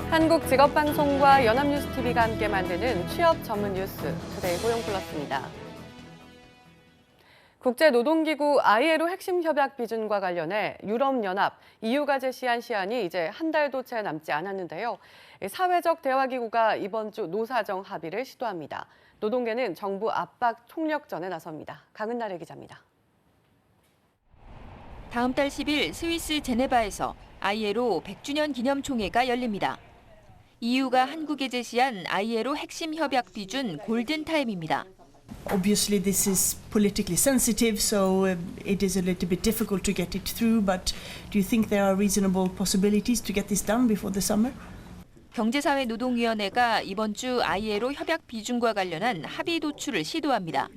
한국직업방송과 연합뉴스TV가 함께 만드는 취업 전문 뉴스 투데이 고용플러스입니다. 국제노동기구 ILO 핵심 협약 비준과 관련해 유럽연합, EU가 제시한 시한이 이제 한 달도 채 남지 않았는데요. 사회적 대화기구가 이번 주 노사정 합의를 시도합니다. 노동계는 정부 압박 총력전에 나섭니다. 강은나래 기자입니다. 다음 달 10일 스위스 제네바에서 ILO 100주년 기념총회가 열립니다. EU가 한국에 제시한 ILO 핵심 협약 비준 골든타임입니다. Obviously, this is politically sensitive, so it is a little bit difficult to get it through. But do you think there are reasonable possibilities to get this done before the summer? 경제사회노동위원회가 이번 주 ILO 협약 비준과 관련한 합의 도출을 시도합니다.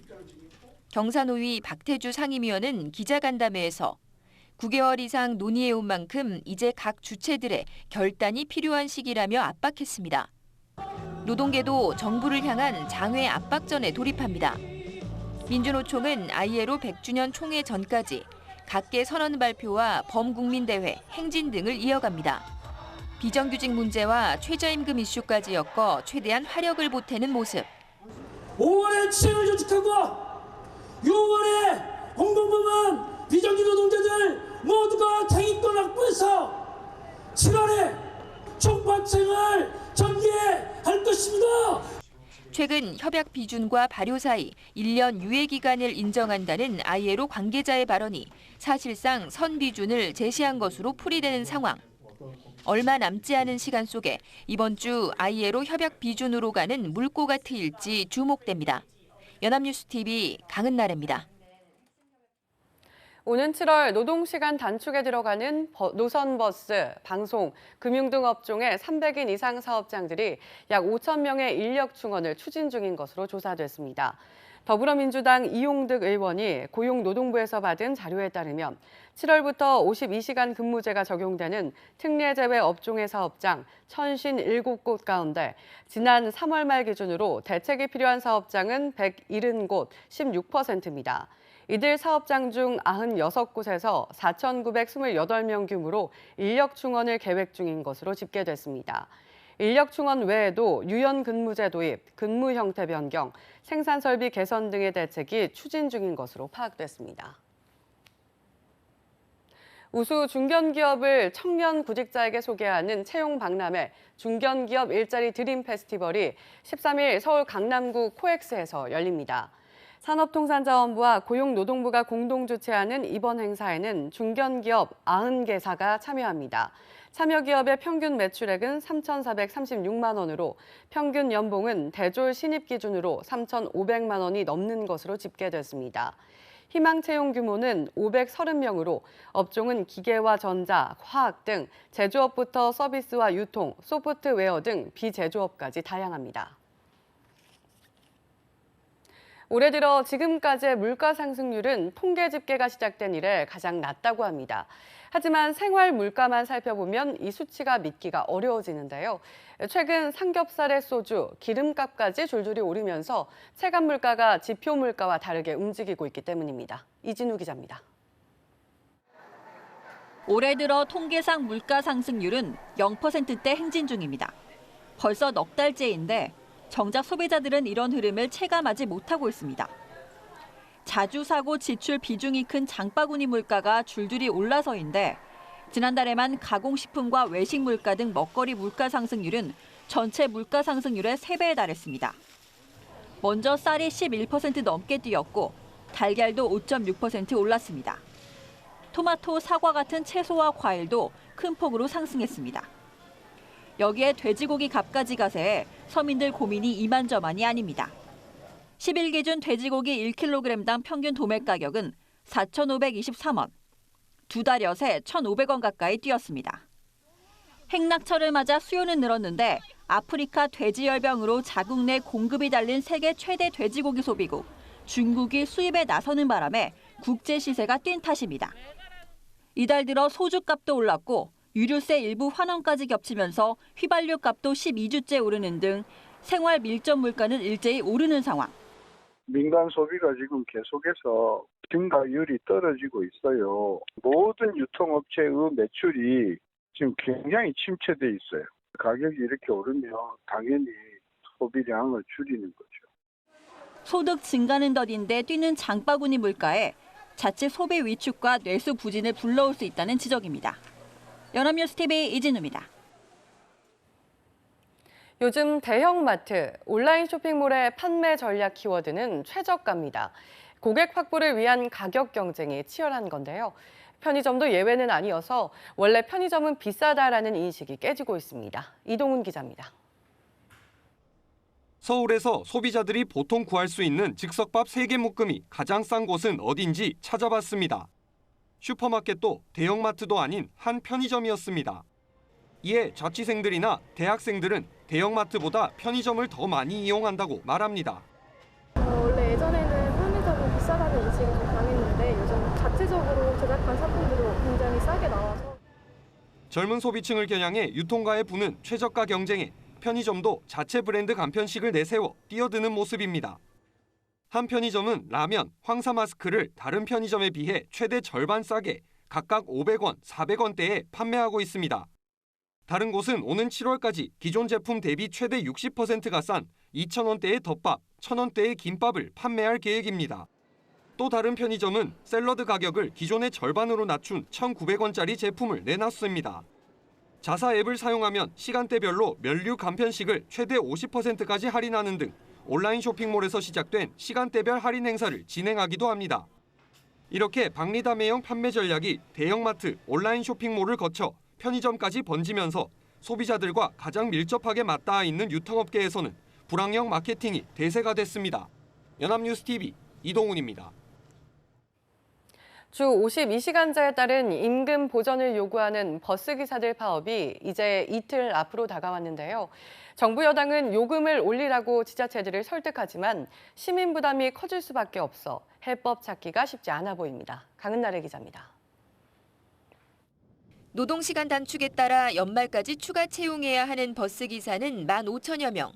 경사노위 박태주 상임위원은 기자간담회에서 9개월 이상 논의해온 만큼 이제 각 주체들의 결단이 필요한 시기라며 압박했습니다. 노동계도 정부를 향한 장외 압박전에 돌입합니다. 민주노총은 ILO 100주년 총회 전까지 각계 선언 발표와 범국민대회, 행진 등을 이어갑니다. 비정규직 문제와 최저임금 이슈까지 엮어 최대한 화력을 보태는 모습. 5월에 취임을 조직하고 6월에 공공부문 비정규직 노동자들 모두가 쟁의권 확보해서 7월에 총파업을 전개할 것입니다. 최근 협약 비준과 발효 사이 1년 유예 기간을 인정한다는 ILO 관계자의 발언이 사실상 선 비준을 제시한 것으로 풀이되는 상황. 얼마 남지 않은 시간 속에 이번 주 ILO 협약 비준으로 가는 물꼬가 트일지 주목됩니다. 연합뉴스TV 강은나래입니다. 오는 7월 노동시간 단축에 들어가는 노선버스, 방송, 금융 등 업종의 300인 이상 사업장들이 약 5천 명의 인력 충원을 추진 중인 것으로 조사됐습니다. 더불어민주당 이용득 의원이 고용노동부에서 받은 자료에 따르면 7월부터 52시간 근무제가 적용되는 특례 제외 업종의 사업장 1,057곳 가운데 지난 3월 말 기준으로 대책이 필요한 사업장은 170곳, 16%입니다. 이들 사업장 중 96곳에서 4,928명 규모로 인력 충원을 계획 중인 것으로 집계됐습니다. 인력 충원 외에도 유연 근무제 도입, 근무 형태 변경, 생산 설비 개선 등의 대책이 추진 중인 것으로 파악됐습니다. 우수 중견기업을 청년 구직자에게 소개하는 채용 박람회 중견기업 일자리 드림 페스티벌이 13일 서울 강남구 코엑스에서 열립니다. 산업통상자원부와 고용노동부가 공동 주최하는 이번 행사에는 중견기업 90개사가 참여합니다. 참여 기업의 평균 매출액은 3,436만 원으로 평균 연봉은 대졸 신입 기준으로 3,500만 원이 넘는 것으로 집계됐습니다. 희망 채용 규모는 530명으로 업종은 기계와 전자, 화학 등 제조업부터 서비스와 유통, 소프트웨어 등 비제조업까지 다양합니다. 올해 들어 지금까지의 물가 상승률은 통계 집계가 시작된 이래 가장 낮다고 합니다. 하지만 생활 물가만 살펴보면 이 수치가 믿기가 어려워지는데요. 최근 삼겹살의 소주, 기름값까지 줄줄이 오르면서 체감 물가가 지표 물가와 다르게 움직이고 있기 때문입니다. 이진우 기자입니다. 올해 들어 통계상 물가 상승률은 0%대 행진 중입니다. 벌써 넉 달째인데 정작 소비자들은 이런 흐름을 체감하지 못하고 있습니다. 자주 사고 지출 비중이 큰 장바구니 물가가 줄줄이 올라서인데 지난달에만 가공식품과 외식 물가 등 먹거리 물가 상승률은 전체 물가 상승률의 3배에 달했습니다. 먼저 쌀이 11% 넘게 뛰었고 달걀도 5.6% 올랐습니다. 토마토, 사과 같은 채소와 과일도 큰 폭으로 상승했습니다. 여기에 돼지고기 값까지 가세해 서민들 고민이 이만저만이 아닙니다. 10일 기준 돼지고기 1kg당 평균 도매 가격은 4,523원, 두 달여 새 1,500원 가까이 뛰었습니다. 행락철을 맞아 수요는 늘었는데 아프리카 돼지열병으로 자국 내 공급이 달린 세계 최대 돼지고기 소비국 중국이 수입에 나서는 바람에 국제 시세가 뛴 탓입니다. 이달 들어 소주값도 올랐고 유류세 일부 환원까지 겹치면서 휘발유 값도 12주째 오르는 등 생활 밀접 물가는 일제히 오르는 상황. 민간 소비가 지금 계속해서 증가율이 떨어지고 있어요. 모든 유통업체의 매출이 지금 굉장히 침체돼 있어요. 가격이 이렇게 오르면 당연히 소비량을 줄이는 거죠. 소득 증가는 더딘데 뛰는 장바구니 물가에 자칫 소비 위축과 뇌수 부진을 불러올 수 있다는 지적입니다. 연합뉴스 TV 이진우입니다. 요즘 대형마트, 온라인 쇼핑몰의 판매 전략 키워드는 최저가입니다. 고객 확보를 위한 가격 경쟁이 치열한 건데요. 편의점도 예외는 아니어서 원래 편의점은 비싸다라는 인식이 깨지고 있습니다. 이동훈 기자입니다. 서울에서 소비자들이 보통 구할 수 있는 즉석밥 3개 묶음이 가장 싼 곳은 어딘지 찾아봤습니다. 슈퍼마켓도 대형마트도 아닌 한 편의점이었습니다. 이에 자취생들이나 대학생들은 대형마트보다 편의점을 더 많이 이용한다고 말합니다. 원래 예전에는 편의점은 비싸다는 인식이 좀 강했는데 요즘 자체적으로 제작한 상품들이 굉장히 싸게 나와서 젊은 소비층을 겨냥해 유통가에 부는 최저가 경쟁에 편의점도 자체 브랜드 간편식을 내세워 뛰어드는 모습입니다. 한 편의점은 라면, 황사 마스크를 다른 편의점에 비해 최대 절반 싸게 각각 500원, 400원대에 판매하고 있습니다. 다른 곳은 오는 7월까지 기존 제품 대비 최대 60%가 싼 2,000원대의 덮밥, 1,000원대의 김밥을 판매할 계획입니다. 또 다른 편의점은 샐러드 가격을 기존의 절반으로 낮춘 1,900원짜리 제품을 내놨습니다. 자사 앱을 사용하면 시간대별로 면류 간편식을 최대 50%까지 할인하는 등 온라인 쇼핑몰에서 시작된 시간대별 할인 행사를 진행하기도 합니다. 이렇게 박리담회형 판매 전략이 대형마트, 온라인 쇼핑몰을 거쳐 편의점까지 번지면서 소비자들과 가장 밀접하게 맞닿아 있는 유통업계에서는 불황형 마케팅이 대세가 됐습니다. 연합뉴스 TV 이동훈입니다. 주 52시간제에 따른 임금 보전을 요구하는 버스기사들 파업이 이제 이틀 앞으로 다가왔는데요. 정부 여당은 요금을 올리라고 지자체들을 설득하지만 시민 부담이 커질 수밖에 없어 해법 찾기가 쉽지 않아 보입니다. 강은나래 기자입니다. 노동시간 단축에 따라 연말까지 추가 채용해야 하는 버스기사는 15,000여 명.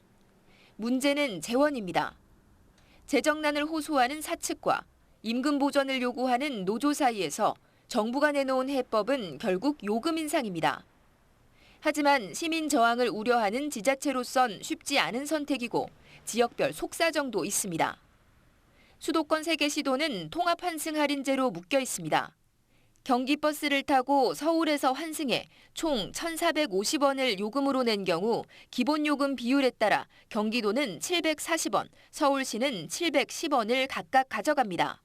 문제는 재원입니다. 재정난을 호소하는 사측과 임금 보전을 요구하는 노조 사이에서 정부가 내놓은 해법은 결국 요금 인상입니다. 하지만 시민 저항을 우려하는 지자체로선 쉽지 않은 선택이고 지역별 속사정도 있습니다. 수도권 3개 시도는 통합 환승 할인제로 묶여 있습니다. 경기버스를 타고 서울에서 환승해 총 1,450원을 요금으로 낸 경우 기본요금 비율에 따라 경기도는 740원, 서울시는 710원을 각각 가져갑니다.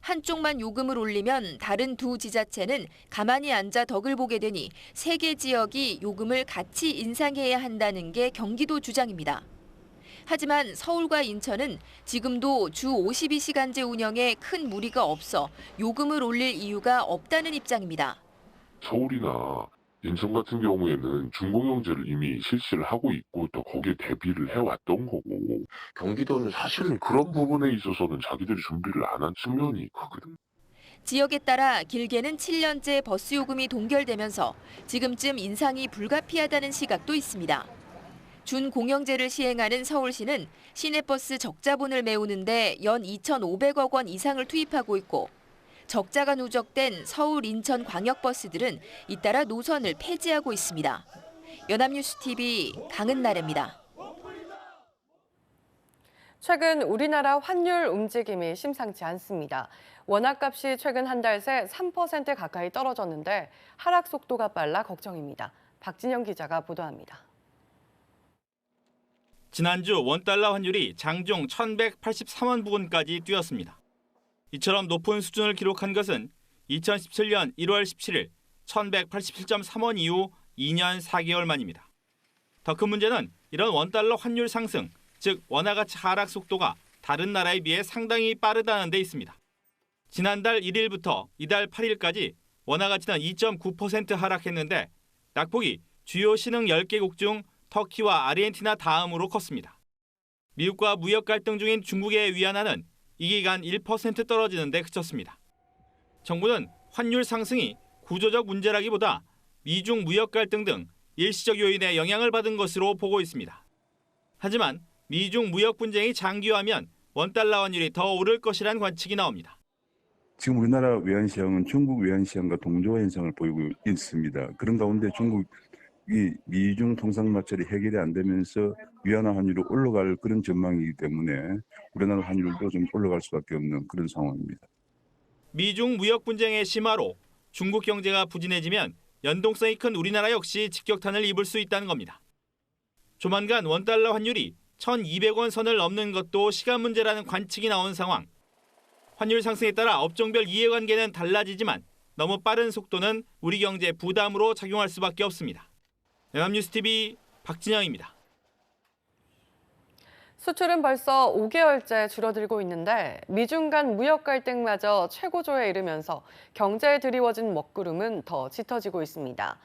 한쪽만 요금을 올리면 다른 두 지자체는 가만히 앉아 덕을 보게 되니 3개 지역이 요금을 같이 인상해야 한다는 게 경기도 주장입니다. 하지만 서울과 인천은 지금도 주 52시간제 운영에 큰 무리가 없어 요금을 올릴 이유가 없다는 입장입니다. 서울이나 인천 같은 경우에는 준공영제를 이미 실시를 하고 있고 또 거기에 대비를 해왔던 거고 경기도는 사실은 그런 부분에 있어서는 자기들이 준비를 안 한 측면이 크거든. 지역에 따라 길게는 7년째 버스 요금이 동결되면서 지금쯤 인상이 불가피하다는 시각도 있습니다. 준공영제를 시행하는 서울시는 시내버스 적자분을 메우는데 연 2,500억 원 이상을 투입하고 있고 적자가 누적된 서울, 인천 광역버스들은 잇따라 노선을 폐지하고 있습니다. 연합뉴스 TV 강은나래입니다. 최근 우리나라 환율 움직임이 심상치 않습니다. 원화값이 최근 한 달 새 3% 가까이 떨어졌는데 하락 속도가 빨라 걱정입니다. 박진영 기자가 보도합니다. 지난주 원달러 환율이 장중 1,183원 부근까지 뛰었습니다. 이처럼 높은 수준을 기록한 것은 2017년 1월 17일 1,187.3원 이후 2년 4개월 만입니다. 더 큰 문제는 이런 원달러 환율 상승, 즉 원화 가치 하락 속도가 다른 나라에 비해 상당히 빠르다는 데 있습니다. 지난달 1일부터 이달 8일까지 원화 가치는 2.9% 하락했는데 낙폭이 주요 신흥 10개국 중 터키와 아르헨티나 다음으로 컸습니다. 미국과 무역 갈등 중인 중국의 위안화는 이 기간 1% 떨어지는 데 그쳤습니다. 정부는 환율 상승이 구조적 문제라기보다 미중 무역 갈등 등 일시적 요인에 영향을 받은 것으로 보고 있습니다. 하지만 미중 무역 분쟁이 장기화하면 원달러 환율이 더 오를 것이란 관측이 나옵니다. 지금 우리나라 외환시장은 중국 외환시장과 동조 현상을 보이고 있습니다. 그런 가운데 중국 이 미중 통상 마찰이 해결이 안 되면서 위안화 환율이 올라갈 그런 전망이기 때문에 우리나라 환율도 좀 올라갈 수밖에 없는 그런 상황입니다. 미중 무역 분쟁의 심화로 중국 경제가 부진해지면 연동성이 큰 우리나라 역시 직격탄을 입을 수 있다는 겁니다. 조만간 원달러 환율이 1,200원 선을 넘는 것도 시간 문제라는 관측이 나온 상황. 환율 상승에 따라 업종별 이해관계는 달라지지만 너무 빠른 속도는 우리 경제에 부담으로 작용할 수밖에 없습니다. 연합뉴스TV 박진영입니다. 수출은 벌써 5개월째 줄어들고 있는데 미중 간 무역 갈등마저 최고조에 이르면서 경제에 드리워진 먹구름은 더 짙어지고 있습니다.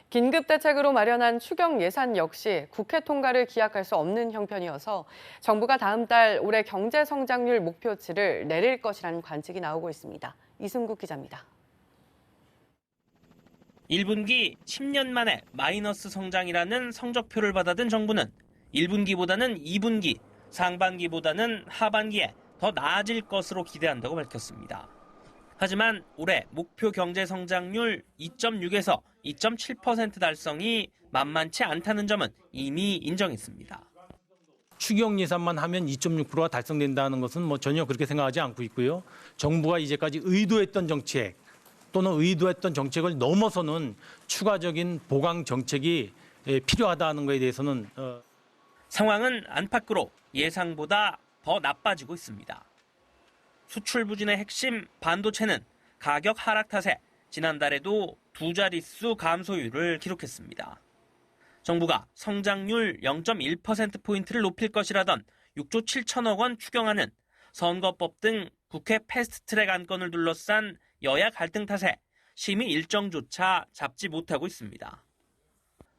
긴급 대책으로 마련한 추경 예산 역시 국회 통과를 기약할 수 없는 형편이어서 정부가 다음 달 올해 경제 성장률 목표치를 내릴 것이라는 관측이 나오고 있습니다. 이승국 기자입니다. 1분기 10년 만에 마이너스 성장이라는 성적표를 받아든 정부는 1분기보다는 2분기, 상반기보다는 하반기에 더 나아질 것으로 기대한다고 밝혔습니다. 하지만 올해 목표 경제 성장률 2.6에서 2.7% 달성이 만만치 않다는 점은 이미 인정했습니다. 추경 예산만 하면 2.6%가 달성된다는 것은 전혀 그렇게 생각하지 않고 있고요. 정부가 이제까지 의도했던 정책 또는 의도했던 정책을 넘어서는 추가적인 보강 정책이 필요하다는 것에 대해서는 상황은 안팎으로 예상보다 더 나빠지고 있습니다. 수출 부진의 핵심 반도체는 가격 하락 탓에 지난달에도 두 자릿수 감소율을 기록했습니다. 정부가 성장률 0.1%포인트를 높일 것이라던 6조 7천억 원 추경안은 선거법 등 국회 패스트트랙 안건을 둘러싼 여야 갈등 탓에 심의 일정조차 잡지 못하고 있습니다.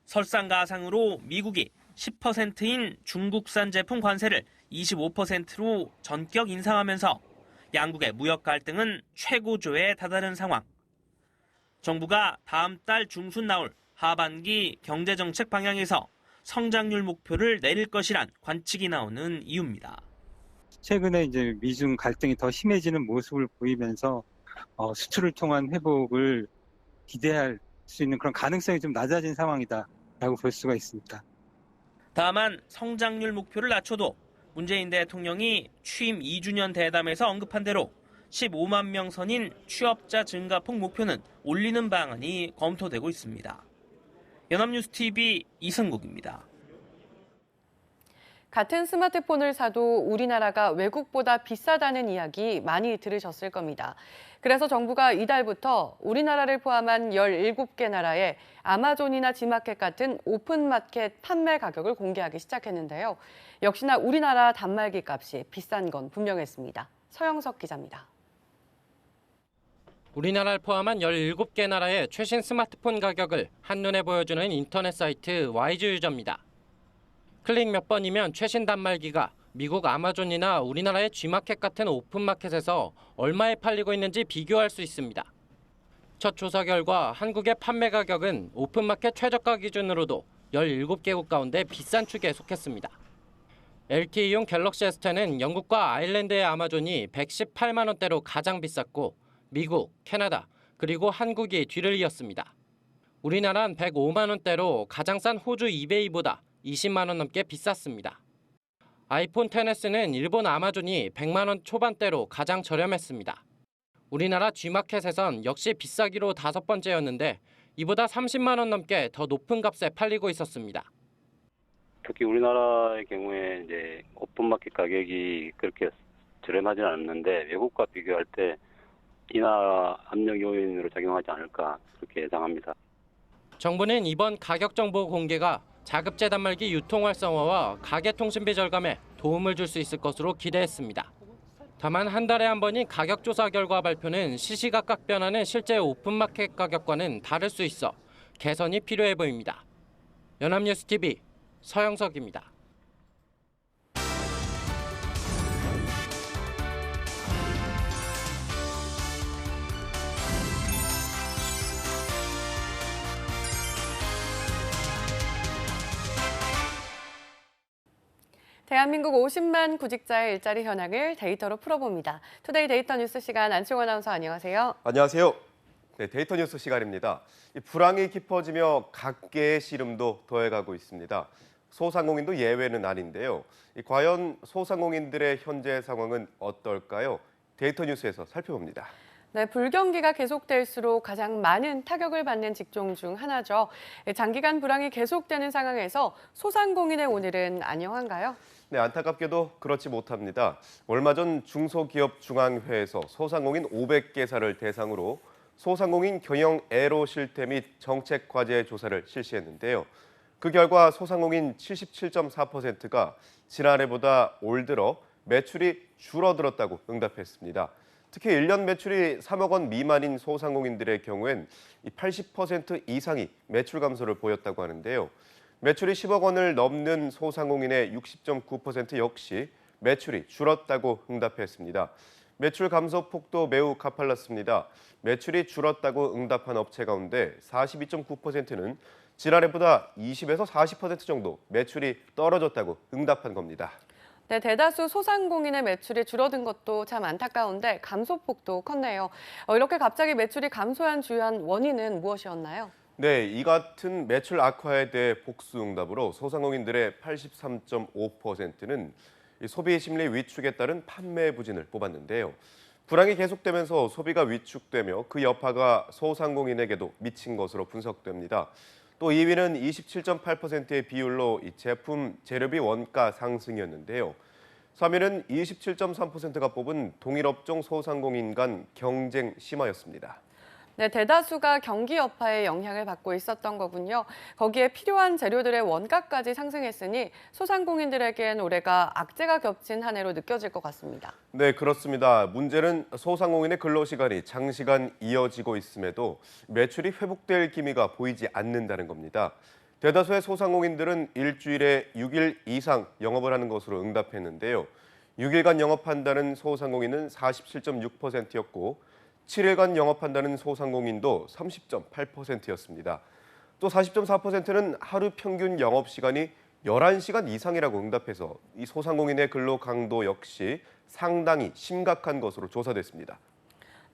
설상가상으로 미국이 10%인 중국산 제품 관세를 25%로 전격 인상하면서 양국의 무역 갈등은 최고조에 다다른 상황. 정부가 다음 달 중순 나올 하반기 경제정책 방향에서 성장률 목표를 내릴 것이란 관측이 나오는 이유입니다. 최근에 이제 미중 갈등이 더 심해지는 모습을 보이면서 수출을 통한 회복을 기대할 수 있는 그런 가능성이 좀 낮아진 상황이다라고 볼 수가 있습니다. 다만 성장률 목표를 낮춰도 문재인 대통령이 취임 2주년 대담에서 언급한 대로 15만 명 선인 취업자 증가폭 목표는 올리는 방안이 검토되고 있습니다. 연합뉴스TV 이승국입니다. 같은 스마트폰을 사도 우리나라가 외국보다 비싸다는 이야기 많이 들으셨을 겁니다. 그래서 정부가 이달부터 우리나라를 포함한 17개 나라의 아마존이나 지마켓 같은 오픈마켓 판매 가격을 공개하기 시작했는데요. 역시나 우리나라 단말기 값이 비싼 건 분명했습니다. 서영석 기자입니다. 우리나라를 포함한 17개 나라의 최신 스마트폰 가격을 한눈에 보여주는 인터넷 사이트 와이즈 유저입니다. 클릭 몇 번이면 최신 단말기가 미국 아마존이나 우리나라의 G마켓 같은 오픈마켓에서 얼마에 팔리고 있는지 비교할 수 있습니다. 첫 조사 결과 한국의 판매 가격은 오픈마켓 최저가 기준으로도 17개국 가운데 비싼 축에 속했습니다. LTE용 갤럭시 S10은 영국과 아일랜드의 아마존이 118만 원대로 가장 비쌌고 미국, 캐나다, 그리고 한국이 뒤를 이었습니다. 우리나라는 105만 원대로 가장 싼 호주 이베이보다 20만 원 넘게 비쌌습니다. 아이폰 XS는 일본 아마존이 100만 원 초반대로 가장 저렴했습니다. 우리나라 G마켓에선 역시 비싸기로 5번째였는데 이보다 30만 원 넘게 더 높은 값에 팔리고 있었습니다. 특히 우리나라의 경우에 이제 오픈마켓 가격이 그렇게 저렴하지는 않는데 외국과 비교할 때 인하 압력 요인으로 작용하지 않을까 그렇게 예상합니다. 정부는 이번 가격 정보 공개가 자급제 단말기 유통 활성화와 가계 통신비 절감에 도움을 줄 수 있을 것으로 기대했습니다. 다만 한 달에 한 번인 가격 조사 결과 발표는 시시각각 변하는 실제 오픈마켓 가격과는 다를 수 있어 개선이 필요해 보입니다. 연합뉴스TV 서영석입니다. 대한민국 50만 구직자의 일자리 현황을 데이터로 풀어봅니다. 투데이 데이터 뉴스 시간 안치홍 아나운서 안녕하세요. 안녕하세요. 네, 데이터 뉴스 시간입니다. 불황이 깊어지며 각계의 시름도 더해가고 있습니다. 소상공인도 예외는 아닌데요. 과연 소상공인들의 현재 상황은 어떨까요? 데이터 뉴스에서 살펴봅니다. 네, 불경기가 계속될수록 가장 많은 타격을 받는 직종 중 하나죠. 장기간 불황이 계속되는 상황에서 소상공인의 오늘은 안녕한가요? 네, 안타깝게도 그렇지 못합니다. 얼마 전 중소기업중앙회에서 소상공인 500개사를 대상으로 소상공인 경영 애로 실태 및 정책 과제 조사를 실시했는데요. 그 결과 소상공인 77.4%가 지난해보다 올 들어 매출이 줄어들었다고 응답했습니다. 특히 1년 매출이 3억 원 미만인 소상공인들의 경우엔 80% 이상이 매출 감소를 보였다고 하는데요. 매출이 10억 원을 넘는 소상공인의 60.9% 역시 매출이 줄었다고 응답했습니다. 매출 감소 폭도 매우 가팔랐습니다. 매출이 줄었다고 응답한 업체 가운데 42.9%는 지난해보다 20에서 40% 정도 매출이 떨어졌다고 응답한 겁니다. 네, 대다수 소상공인의 매출이 줄어든 것도 참 안타까운데 감소폭도 컸네요. 이렇게 갑자기 매출이 감소한 주요한 원인은 무엇이었나요? 네, 이 같은 매출 악화에 대해 복수 응답으로 소상공인들의 83.5%는 소비 심리 위축에 따른 판매 부진을 뽑았는데요. 불황이 계속되면서 소비가 위축되며 그 여파가 소상공인에게도 미친 것으로 분석됩니다. 또 2위는 27.8%의 비율로 이 제품 재료비 원가 상승이었는데요. 3위는 27.3%가 뽑은 동일업종 소상공인 간 경쟁 심화였습니다. 네, 대다수가 경기 여파의 영향을 받고 있었던 거군요. 거기에 필요한 재료들의 원가까지 상승했으니 소상공인들에겐 올해가 악재가 겹친 한 해로 느껴질 것 같습니다. 네, 그렇습니다. 문제는 소상공인의 근로시간이 장시간 이어지고 있음에도 매출이 회복될 기미가 보이지 않는다는 겁니다. 대다수의 소상공인들은 일주일에 6일 이상 영업을 하는 것으로 응답했는데요. 6일간 영업한다는 소상공인은 47.6%였고 7일간 영업한다는 소상공인도 30.8%였습니다. 또 40.4%는 하루 평균 영업시간이 11시간 이상이라고 응답해서 이 소상공인의 근로 강도 역시 상당히 심각한 것으로 조사됐습니다.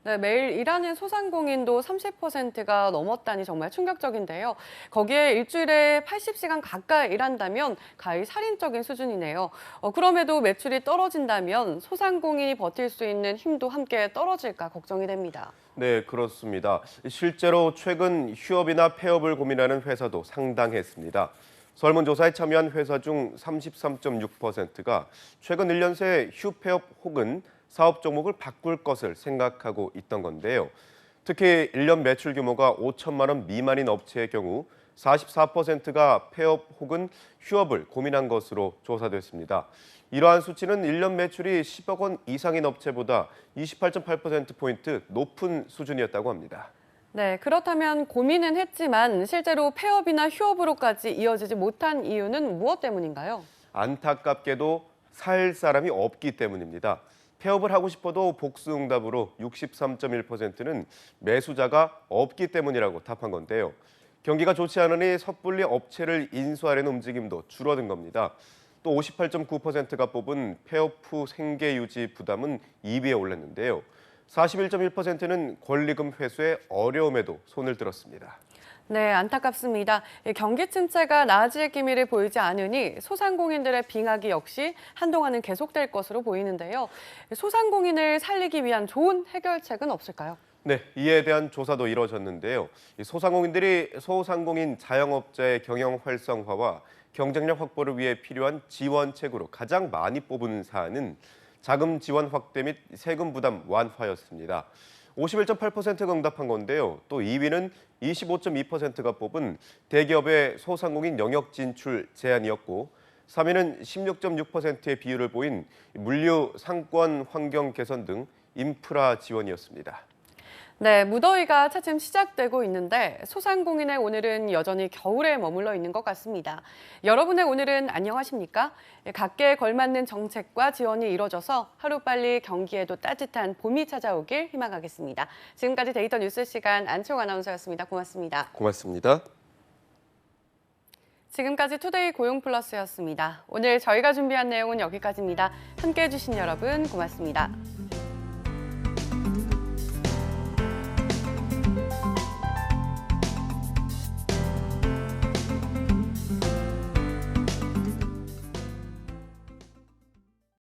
네, 매일 일하는 소상공인도 30%가 넘었다니 정말 충격적인데요. 거기에 일주일에 80시간 가까이 일한다면 가히 살인적인 수준이네요. 그럼에도 매출이 떨어진다면 소상공인이 버틸 수 있는 힘도 함께 떨어질까 걱정이 됩니다. 네, 그렇습니다. 실제로 최근 휴업이나 폐업을 고민하는 회사도 상당했습니다. 설문조사에 참여한 회사 중 33.6%가 최근 1년 새 휴폐업 혹은 사업 종목을 바꿀 것을 생각하고 있던 건데요. 특히 1년 매출 규모가 5천만 원 미만인 업체의 경우 44%가 폐업 혹은 휴업을 고민한 것으로 조사됐습니다. 이러한 수치는 1년 매출이 10억 원 이상인 업체보다 28.8%포인트 높은 수준이었다고 합니다. 네, 그렇다면 고민은 했지만 실제로 폐업이나 휴업으로까지 이어지지 못한 이유는 무엇 때문인가요? 안타깝게도 살 사람이 없기 때문입니다. 폐업을 하고 싶어도 복수 응답으로 63.1%는 매수자가 없기 때문이라고 답한 건데요. 경기가 좋지 않으니 섣불리 업체를 인수하려는 움직임도 줄어든 겁니다. 또 58.9%가 뽑은 폐업 후 생계 유지 부담은 2위에 올랐는데요. 41.1%는 권리금 회수의 어려움에도 손을 들었습니다. 네, 안타깝습니다. 경기 침체가 나아질 기미를 보이지 않으니 소상공인들의 빙하기 역시 한동안은 계속될 것으로 보이는데요. 소상공인을 살리기 위한 좋은 해결책은 없을까요? 네, 이에 대한 조사도 이뤄졌는데요. 소상공인들이 소상공인 자영업자의 경영 활성화와 경쟁력 확보를 위해 필요한 지원책으로 가장 많이 뽑은 사안은 자금 지원 확대 및 세금 부담 완화였습니다. 51.8%가 응답한 건데요. 또 2위는 25.2%가 뽑은 대기업의 소상공인 영역 진출 제한이었고 3위는 16.6%의 비율을 보인 물류, 상권, 환경 개선 등 인프라 지원이었습니다. 네, 무더위가 차츰 시작되고 있는데 소상공인의 오늘은 여전히 겨울에 머물러 있는 것 같습니다. 여러분의 오늘은 안녕하십니까? 각계에 걸맞는 정책과 지원이 이뤄져서 하루빨리 경기에도 따뜻한 봄이 찾아오길 희망하겠습니다. 지금까지 데이터 뉴스 시간 안치홍 아나운서였습니다. 고맙습니다. 고맙습니다. 지금까지 투데이 고용플러스였습니다. 오늘 저희가 준비한 내용은 여기까지입니다. 함께해 주신 여러분 고맙습니다.